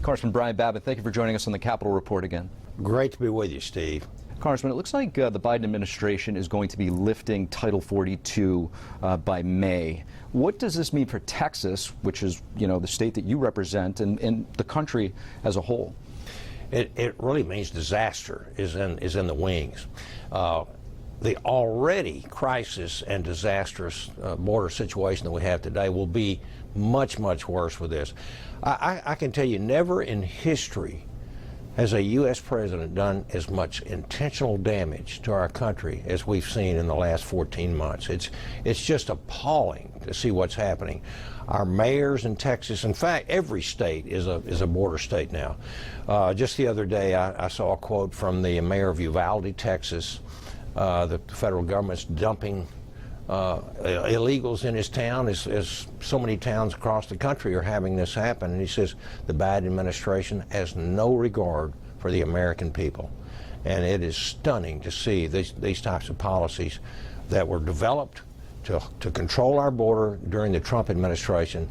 Congressman Brian Babin, thank you for joining us on the Capitol Report again. Great to be with you, Steve. Congressman, it looks like the Biden administration is going to be lifting Title 42 by May. What does this mean for Texas, which is, the state that you represent, and the country as a whole? It really means disaster is in the wings. The already crisis and disastrous border situation that we have today will be much, much worse with this. I can tell you, never in history has a U.S. president done as much intentional damage to our country as we've seen in the last 14 months. It's just appalling to see what's happening. Our mayors in Texas, in fact, every state is a border state now. Just the other day, I saw a quote from the mayor of Uvalde, Texas. The federal government's dumping illegals in his town, as so many towns across the country are having this happen. And he says the Biden administration has no regard for the American people. And it is stunning to see these types of policies that were developed to control our border during the Trump administration.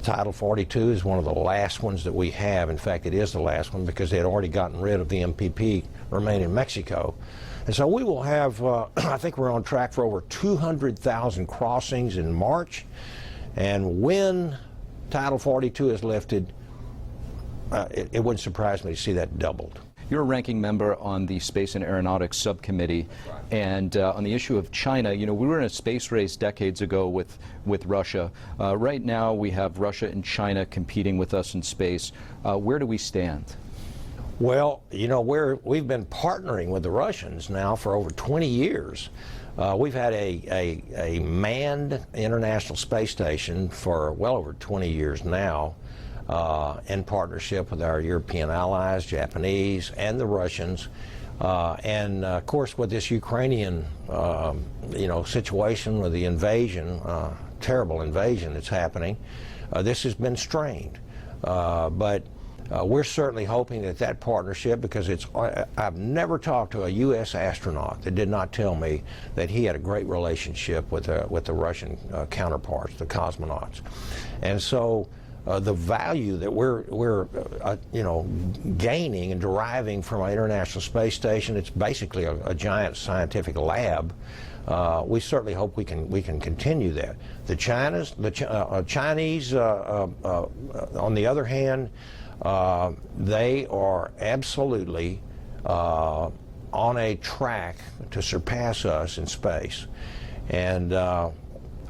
Title 42 is one of the last ones that we have. In fact, it is the last one because they had already gotten rid of the MPP remaining in Mexico. And so we will have, I think we're on track for over 200,000 crossings in March. And when Title 42 is lifted, it wouldn't surprise me to see that doubled. You're a ranking member on the Space and Aeronautics Subcommittee, and on the issue of China, we were in a space race decades ago with Russia. Right now, we have Russia and China competing with us in space. Where do we stand? Well, we've been partnering with the Russians now for over 20 years. We've had a manned International Space Station for well over 20 years now, in partnership with our European allies, Japanese, and the Russians. And of course, with this Ukrainian, situation with the invasion, terrible invasion that's happening, this has been strained. But we're certainly hoping that partnership, because I've never talked to a U.S. astronaut that did not tell me that he had a great relationship with the Russian counterparts, the cosmonauts. And so the value that we're gaining and deriving from our International Space Station, it's basically a giant scientific lab. We certainly hope we can continue that. The Chinese, on the other hand, they are absolutely on a track to surpass us in space. And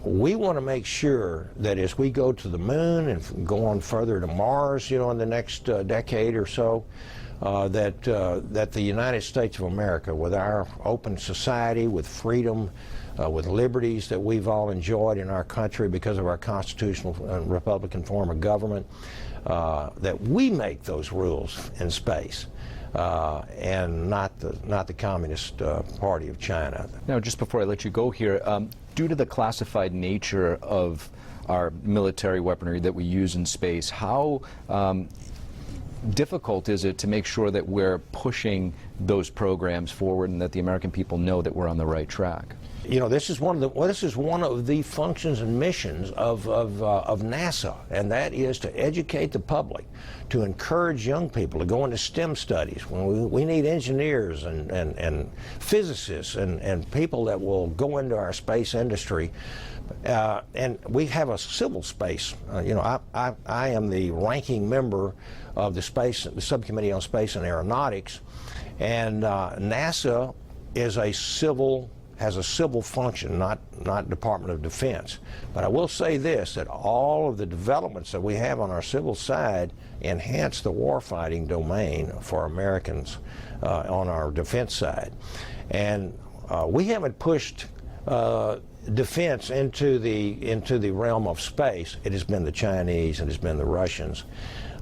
we want to make sure that as we go to the moon and go on further to Mars, in the next decade or so, that the United States of America, with our open society, with freedom, with liberties that we've all enjoyed in our country because of our constitutional and Republican form of government, that we make those rules in space, and not the Communist Party of China. Now, just before I let you go here, due to the classified nature of our military weaponry that we use in space, how difficult is it to make sure that we're pushing those programs forward and that the American people know that we're on the right track? This is one of the functions and missions of NASA, and that is to educate the public, to encourage young people to go into STEM studies. We need engineers and physicists and people that will go into our space industry. And we have a civil space. I am the ranking member of the Subcommittee on Space and Aeronautics, and NASA is has a civil function, not Department of Defense. But I will say this, that all of the developments that we have on our civil side enhance the warfighting domain for Americans on our defense side. And we haven't pushed defense into the realm of space. It has been the Chinese and it's been the Russians.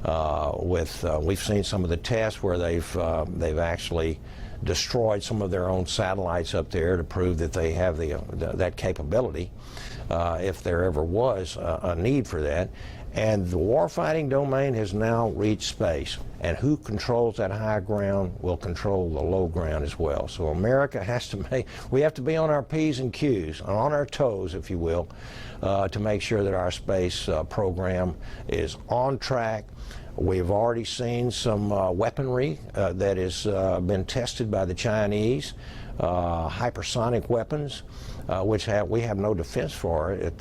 We've seen some of the tests where they've actually destroyed some of their own satellites up there to prove that they have that capability, if there ever was a need for that. And the warfighting domain has now reached space, and who controls that high ground will control the low ground as well. So America we have to be on our P's and Q's, on our toes, if you will, to make sure that our space program is on track. We've already seen some weaponry that has been tested by the Chinese, hypersonic weapons, which we have no defense for at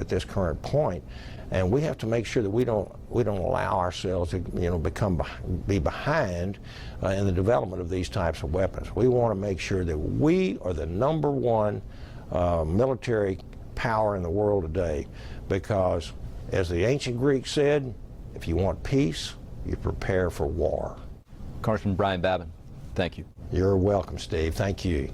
this current point, and we have to make sure that we don't allow ourselves to be behind in the development of these types of weapons. We want to make sure that we are the #1 military power in the world today, because as the ancient Greeks said, if you want peace, you prepare for war. Congressman Brian Babin, thank you. You're welcome, Steve. Thank you.